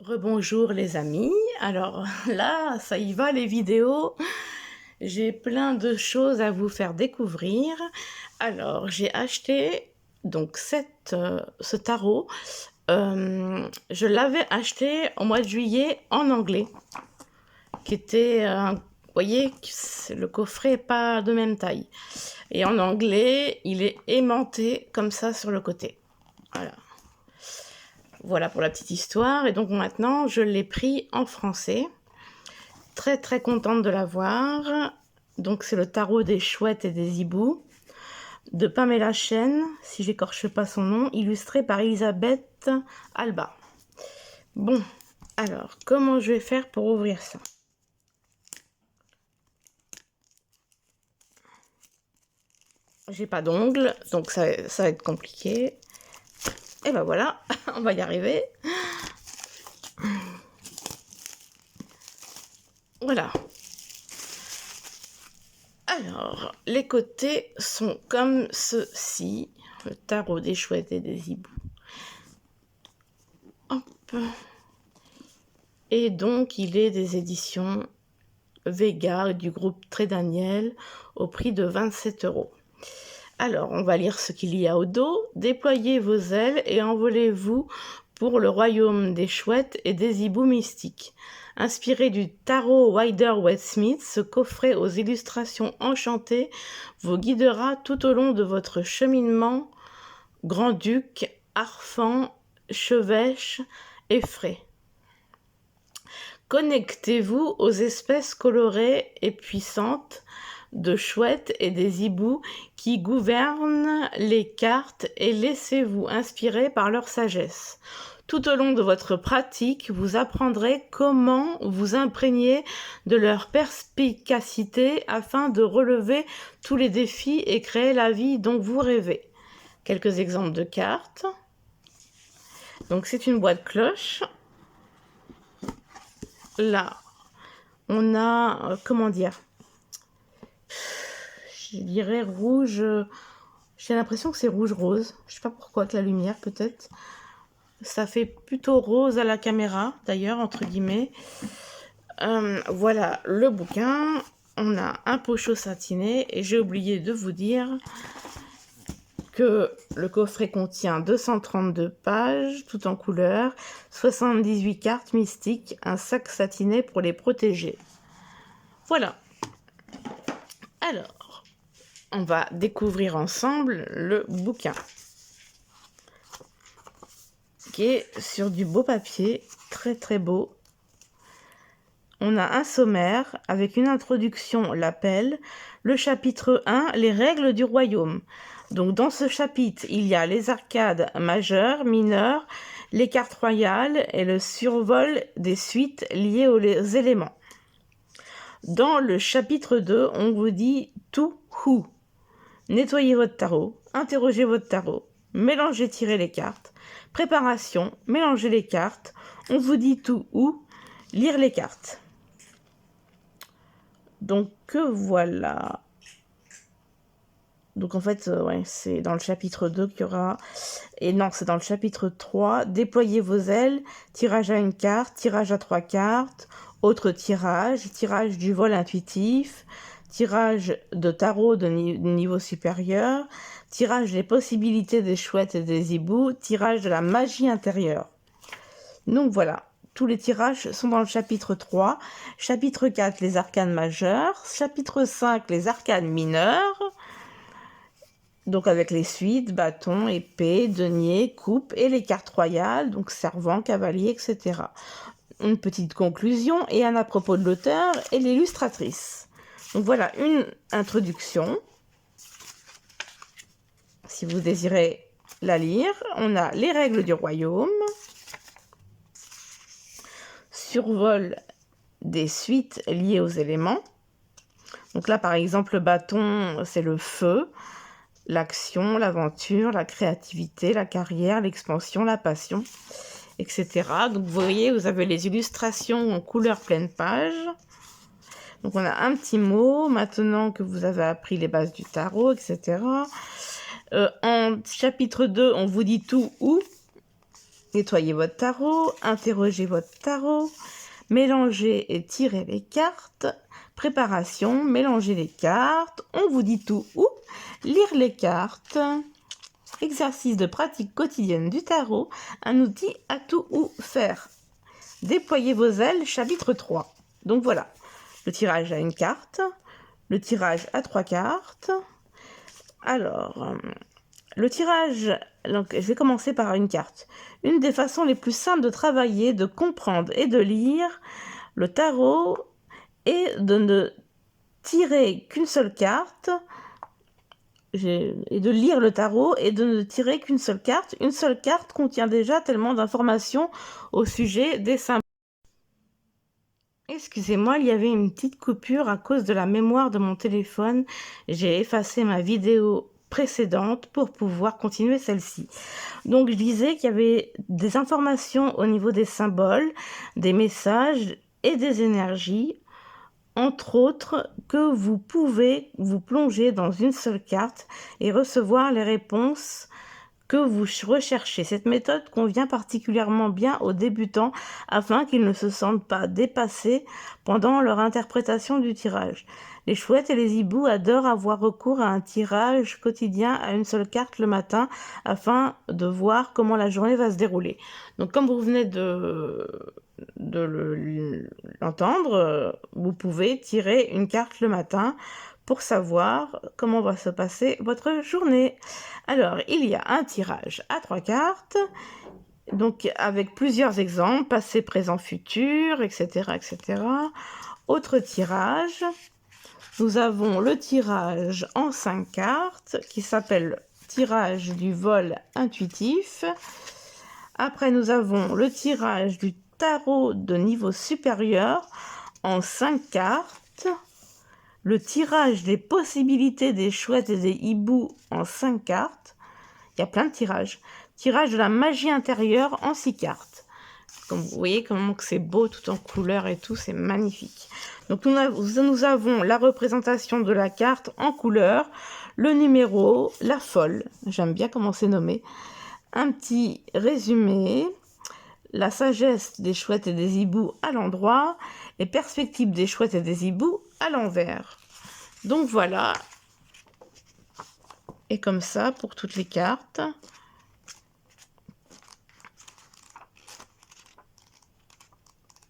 Rebonjour les amis, alors là, ça y va les vidéos, j'ai plein de choses à vous faire découvrir. Alors j'ai acheté donc ce tarot, je l'avais acheté au mois de juillet en anglais, qui était, vous voyez, le coffret n'est pas de même taille. Et en anglais, il est aimanté comme ça sur le côté, voilà. Voilà pour la petite histoire. Et donc maintenant, je l'ai pris en français. Très très contente de l'avoir. Donc c'est le tarot des chouettes et des hiboux de Pamela Chen, si j'écorche pas son nom, illustré par Elisabeth Alba. Bon, alors comment je vais faire pour ouvrir ça? J'ai pas d'ongles, donc ça va être compliqué. Et ben voilà, on va y arriver. Voilà. Alors, les côtés sont comme ceci. Le tarot des chouettes et des hiboux. Hop. Et donc, il est des éditions Vega du groupe Très Daniel au prix de 27 €. Alors, on va lire ce qu'il y a au dos. Déployez vos ailes et envolez-vous pour le royaume des chouettes et des hiboux mystiques. Inspiré du tarot Rider-Waite-Smith, ce coffret aux illustrations enchantées vous guidera tout au long de votre cheminement grand-duc, arfan, chevêche et frais. Connectez-vous aux espèces colorées et puissantes de chouettes et des hiboux qui gouvernent les cartes et laissez-vous inspirer par leur sagesse. Tout au long de votre pratique, vous apprendrez comment vous imprégner de leur perspicacité afin de relever tous les défis et créer la vie dont vous rêvez. Quelques exemples de cartes. Donc c'est une boîte cloche. Là, on a, comment dire, je dirais rouge, j'ai l'impression que c'est rouge-rose. Je sais pas pourquoi, avec la lumière peut-être. Ça fait plutôt rose à la caméra, d'ailleurs, entre guillemets. Voilà le bouquin. On a un pochot satiné et j'ai oublié de vous dire que le coffret contient 232 pages, tout en couleur, 78 cartes mystiques, un sac satiné pour les protéger. Voilà. Alors, on va découvrir ensemble le bouquin, qui est sur du beau papier, très très beau. On a un sommaire avec une introduction, l'appel, le chapitre 1, les règles du royaume. Donc dans ce chapitre, il y a les arcades majeures, mineures, les cartes royales et le survol des suites liées aux éléments. Dans le chapitre 2, on vous dit tout who. Nettoyez votre tarot, interrogez votre tarot, mélangez, tirez les cartes, préparation, mélangez les cartes, on vous dit tout où, lire les cartes. Donc voilà. Donc en fait, ouais, c'est dans le chapitre 2 qu'il y aura... Et non, c'est dans le chapitre 3. Déployez vos ailes, tirage à une carte, tirage à 3 cartes, autre tirage, tirage du vol intuitif, tirage de tarot de niveau supérieur, tirage des possibilités des chouettes et des hiboux, tirage de la magie intérieure. Donc voilà. Tous les tirages sont dans le chapitre 3. Chapitre 4, les arcanes majeures. Chapitre 5, les arcanes mineures. Donc avec les suites, bâton, épée, denier, coupe et les cartes royales, donc servant, cavalier, etc. Une petite conclusion et un à propos de l'auteur et l'illustratrice. Donc voilà une introduction. Si vous désirez la lire, on a les règles du royaume. Survol des suites liées aux éléments. Donc là, par exemple, le bâton, c'est le feu, l'action, l'aventure, la créativité, la carrière, l'expansion, la passion, etc. Donc vous voyez, vous avez les illustrations en couleur pleine page. Donc on a un petit mot, maintenant que vous avez appris les bases du tarot, etc. En chapitre 2, on vous dit tout où. Nettoyez votre tarot, interrogez votre tarot, mélangez et tirez les cartes. Préparation, mélangez les cartes. On vous dit tout ou lire les cartes. Exercice de pratique quotidienne du tarot, un outil à tout ou faire. Déployez vos ailes, chapitre 3. Donc voilà, le tirage à une carte, le tirage à 3 cartes. Alors, le tirage, donc je vais commencer par une carte. Une des façons les plus simples de travailler, de comprendre et de lire le tarot est de ne tirer qu'une seule carte et de lire le tarot et de ne tirer qu'une seule carte. Une seule carte contient déjà tellement d'informations au sujet des symboles. Excusez-moi, il y avait une petite coupure à cause de la mémoire de mon téléphone. J'ai effacé ma vidéo précédente pour pouvoir continuer celle-ci. Donc je disais qu'il y avait des informations au niveau des symboles, des messages et des énergies, entre autres, que vous pouvez vous plonger dans une seule carte et recevoir les réponses que vous recherchez. Cette méthode convient particulièrement bien aux débutants afin qu'ils ne se sentent pas dépassés pendant leur interprétation du tirage. Les chouettes et les hiboux adorent avoir recours à un tirage quotidien à une seule carte le matin afin de voir comment la journée va se dérouler. Donc comme vous venez l'entendre, vous pouvez tirer une carte le matin pour savoir comment va se passer votre journée. Alors, il y a un tirage à 3 cartes, donc avec plusieurs exemples, passé, présent, futur, etc., etc. Autre tirage, nous avons le tirage en 5 cartes qui s'appelle tirage du vol intuitif. Après, nous avons le tirage du tarot de niveau supérieur en 5 cartes. Le tirage des possibilités des chouettes et des hiboux en 5 cartes. Il y a plein de tirages. Tirage de la magie intérieure en 6 cartes. Comme vous voyez comment c'est beau, tout en couleurs et tout, c'est magnifique. Donc nous avons la représentation de la carte en couleur, le numéro, la folle, j'aime bien comment c'est nommé, un petit résumé, la sagesse des chouettes et des hiboux à l'endroit, les perspectives des chouettes et des hiboux à l'envers. Donc voilà, et comme ça pour toutes les cartes.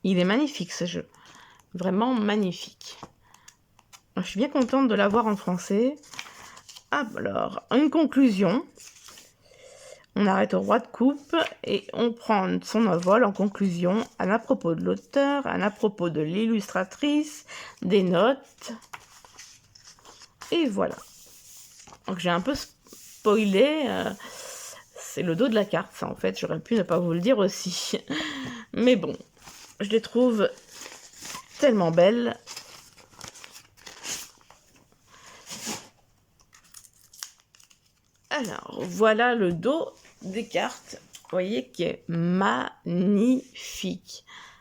Il est magnifique ce jeu, vraiment magnifique. Je suis bien contente de l'avoir en français. Alors, une conclusion. On arrête au roi de coupe et on prend son envol en conclusion, à propos de l'auteur, à propos de l'illustratrice, des notes. Et voilà. Donc j'ai un peu spoilé. C'est le dos de la carte, ça en fait. J'aurais pu ne pas vous le dire aussi. Mais bon, je les trouve tellement belles. Alors, voilà le dos des cartes. Vous voyez qui est magnifique.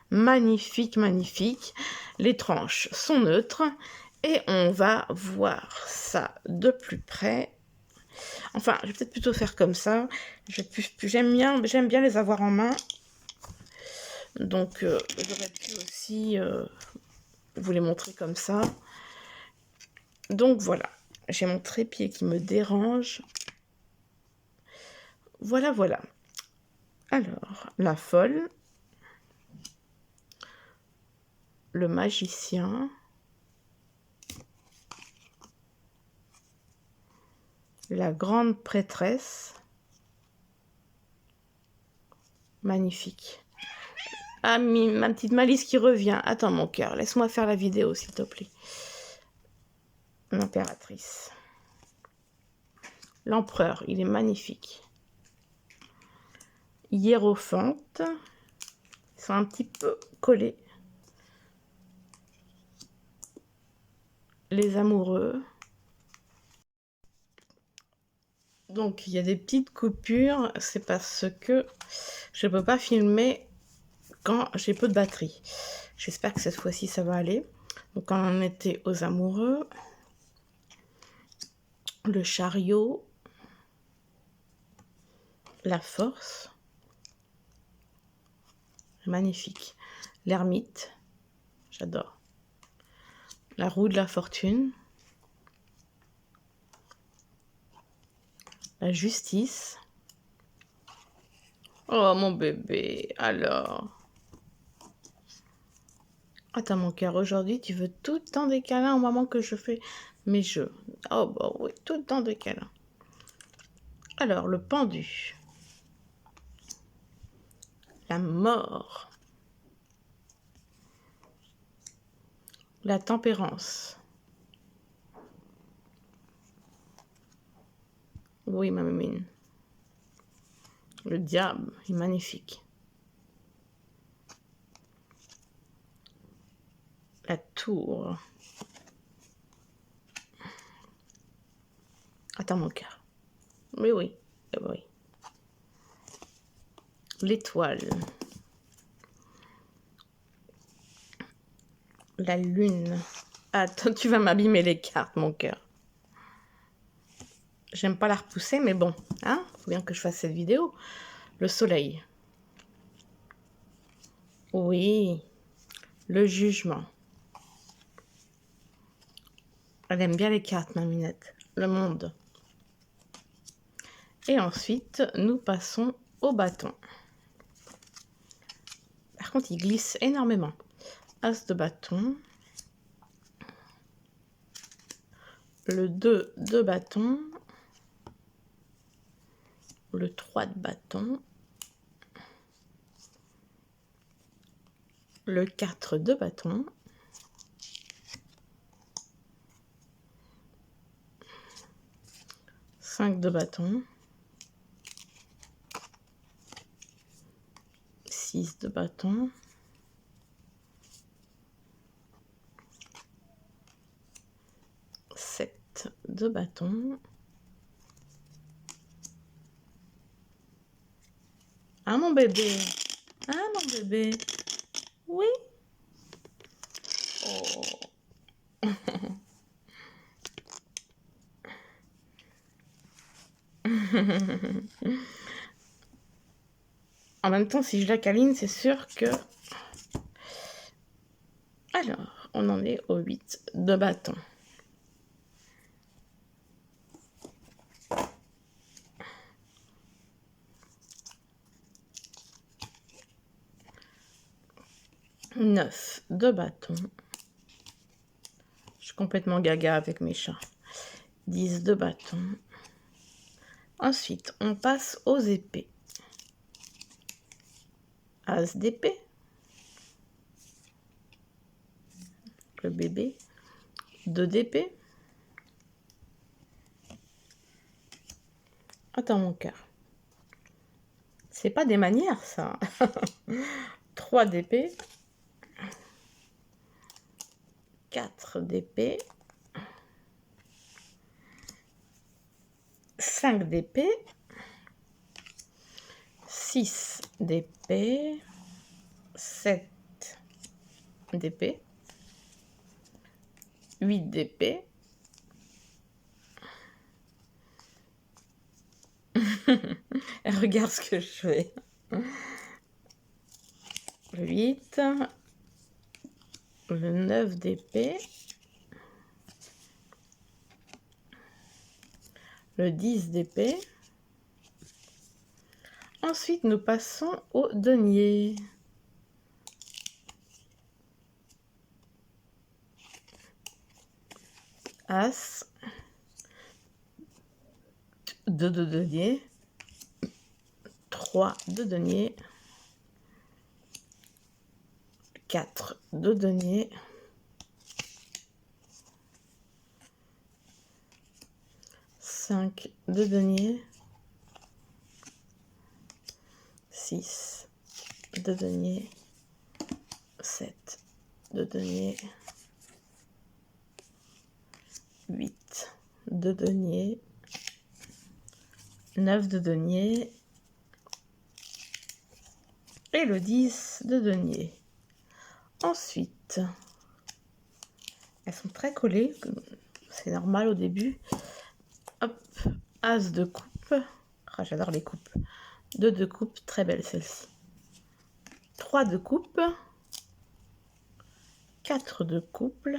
Magnifique, magnifique. Les tranches sont neutres. Et on va voir ça de plus près. Enfin, je vais peut-être plutôt faire comme ça. J'aime bien les avoir en main. Donc, j'aurais pu aussi vous les montrer comme ça. Donc, voilà. J'ai mon trépied qui me dérange. Voilà, voilà. Alors, la folle. Le magicien. La grande prêtresse. Magnifique. Ah, ma petite Malice qui revient. Attends, mon cœur, laisse-moi faire la vidéo, s'il te plaît. L'impératrice. L'empereur, il est magnifique. Hiérophante. Ils sont un petit peu collés. Les amoureux. Donc, il y a des petites coupures. C'est parce que je ne peux pas filmer quand j'ai peu de batterie. J'espère que cette fois-ci, ça va aller. Donc, quand on était aux amoureux, le chariot, la force, magnifique. L'ermite, j'adore. La roue de la fortune. La justice. Oh, mon bébé, alors. Attends, mon cœur, aujourd'hui, tu veux tout le temps des câlins au moment que je fais mes jeux. Oh, bah oui, tout le temps des câlins. Alors, le pendu. La mort. La tempérance. Oui, ma mimine. Le diable est magnifique. La tour. Attends, mon cœur. Oui, oui. Oui. L'étoile. La lune. Attends, tu vas m'abîmer les cartes, mon cœur. J'aime pas la repousser, mais bon, hein, faut bien que je fasse cette vidéo. Le soleil. Oui. Le jugement. Elle aime bien les cartes, ma minette. Le monde. Et ensuite, nous passons au bâton. Par contre, il glisse énormément. As de bâton. Le 2 de bâton. Le 3 de bâton. Le 4 de bâton. Cinq de bâton. 6 de bâton. 7 de bâton. Ah, mon bébé. Ah, mon bébé. Oui. Oh. En même temps, si je la câline, c'est sûr que... Alors, on en est au 8 de bâton. Neuf de bâton. Je suis complètement gaga avec mes chats. 10 de bâton. Ensuite, on passe aux épées. As d'épée. Le bébé. 2 d'épée. Attends, mon cœur. C'est pas des manières, ça. 3 d'épée. 4 d'épée. 5 d'épée. 6 d'épée. 7 d'épée. 8 d'épée. Regarde ce que je fais. Le 8. Le 9 d'épée. Le 10 d'épée. Ensuite, nous passons au denier. As. 2 de denier. 3 de denier. 4 de denier. 5 de denier. 6 de denier. 7 de denier. 8 de denier. 9 de denier. Et le 10 de denier. Ensuite, elles sont très collées, c'est normal au début. Hop, as de coupe. Ah, j'adore les coupes. 2 de coupe, très belle celle-ci. 3 de coupe, 4 de couple,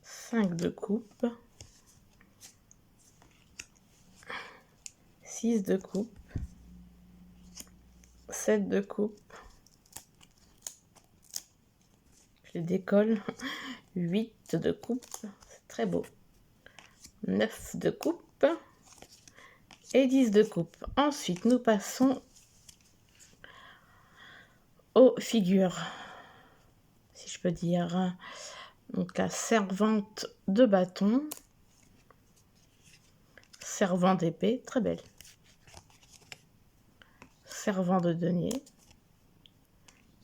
5 de coupe, 6 de coupe, 7 de coupe, je les décolle, 8 de coupe, c'est très beau, 9 de coupe et 10 de coupe. Ensuite, nous passons aux figures, si je peux dire. Donc la servante de bâton, servant d'épée, très belle, servant de denier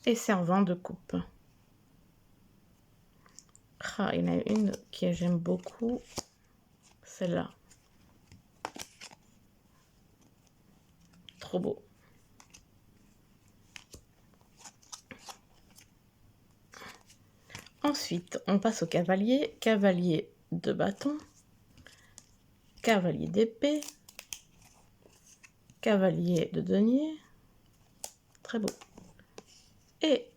et servant de coupe. Ah, il y en a une que j'aime beaucoup, celle-là. Trop beau. Ensuite, on passe au cavalier. Cavalier de bâton, cavalier d'épée, cavalier de denier, très beau, et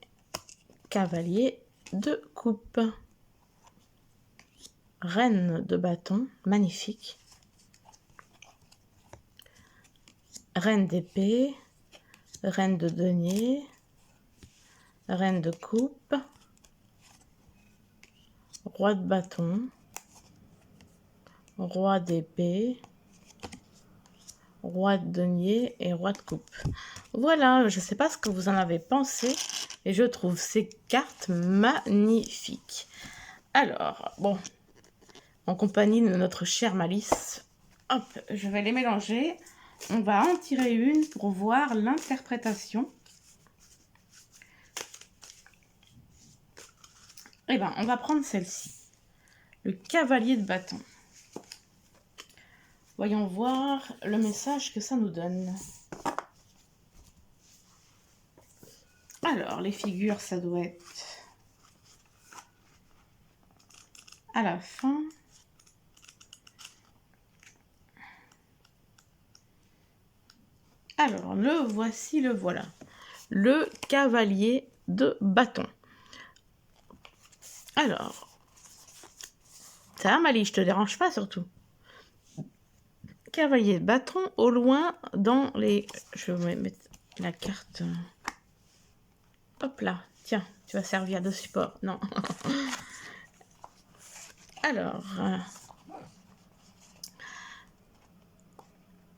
cavalier de coupe. Reine de bâton, magnifique. Reine d'épée, reine de denier, reine de coupe, roi de bâton, roi d'épée, roi de denier et roi de coupe. Voilà, je ne sais pas ce que vous en avez pensé, et je trouve ces cartes magnifiques. Alors, bon, en compagnie de notre chère Malice, hop, je vais les mélanger. On va en tirer une pour voir l'interprétation. Eh bien, on va prendre celle-ci. Le cavalier de bâton. Voyons voir le message que ça nous donne. Alors, les figures, ça doit être à la fin. Alors, le voici, le voilà. Le cavalier de bâton. Alors, ça va, Mali, je te dérange pas surtout. Cavalier de bâton, au loin, dans les... Je vais mettre la carte... Hop là, tiens, tu vas servir de support. Non. Alors,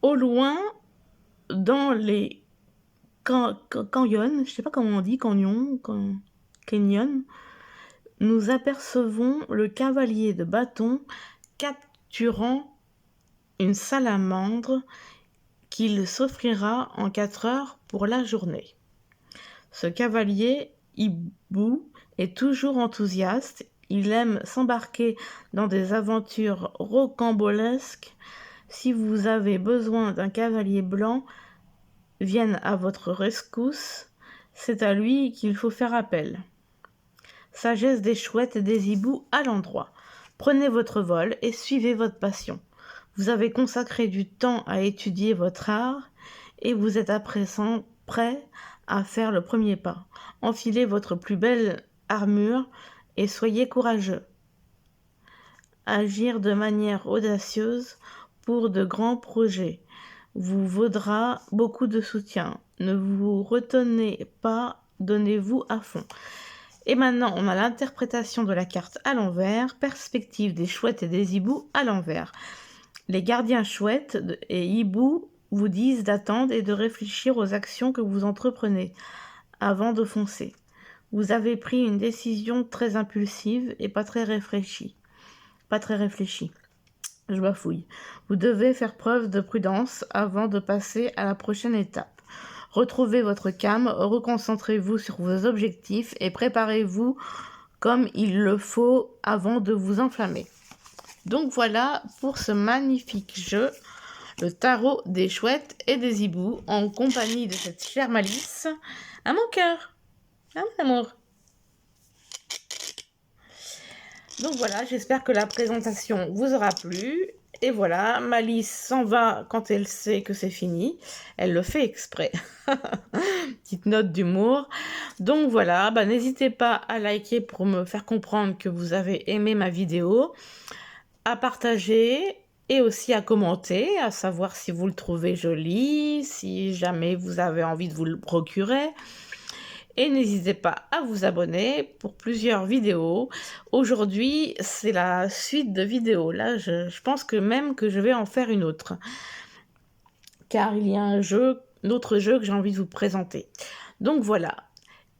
au loin, dans les canyons, je sais pas comment on dit, canyon, nous apercevons le cavalier de bâton capturant une salamandre qu'il s'offrira en 4 heures pour la journée. Ce cavalier, hibou, est toujours enthousiaste. Il aime s'embarquer dans des aventures rocambolesques. Si vous avez besoin d'un cavalier blanc, vienne à votre rescousse. C'est à lui qu'il faut faire appel. Sagesse des chouettes et des hiboux à l'endroit. Prenez votre vol et suivez votre passion. Vous avez consacré du temps à étudier votre art et vous êtes à présent prêt à faire le premier pas. Enfilez votre plus belle armure et soyez courageux. Agir de manière audacieuse pour de grands projets vous vaudra beaucoup de soutien. Ne vous retenez pas, donnez-vous à fond. Et maintenant, on a l'interprétation de la carte à l'envers, perspective des chouettes et des hiboux à l'envers. Les gardiens chouettes et hiboux vous disent d'attendre et de réfléchir aux actions que vous entreprenez avant de foncer. Vous avez pris une décision très impulsive et pas très réfléchie. Je bafouille. Vous devez faire preuve de prudence avant de passer à la prochaine étape. Retrouvez votre calme, reconcentrez-vous sur vos objectifs et préparez-vous comme il le faut avant de vous enflammer. Donc voilà pour ce magnifique jeu, le tarot des chouettes et des hiboux, en compagnie de cette chère Malice. À mon cœur, à mon amour. Donc voilà, j'espère que la présentation vous aura plu. Et voilà, Malice s'en va quand elle sait que c'est fini. Elle le fait exprès. Petite note d'humour. Donc voilà, bah, n'hésitez pas à liker pour me faire comprendre que vous avez aimé ma vidéo, à partager et aussi à commenter, à savoir si vous le trouvez joli, si jamais vous avez envie de vous le procurer. Et n'hésitez pas à vous abonner pour plusieurs vidéos. Aujourd'hui, c'est la suite de vidéos. Là, je pense que même que je vais en faire une autre. Car il y a un autre jeu que j'ai envie de vous présenter. Donc voilà.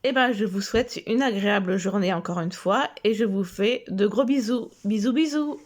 Et ben, je vous souhaite une agréable journée encore une fois et je vous fais de gros bisous. Bisous, bisous.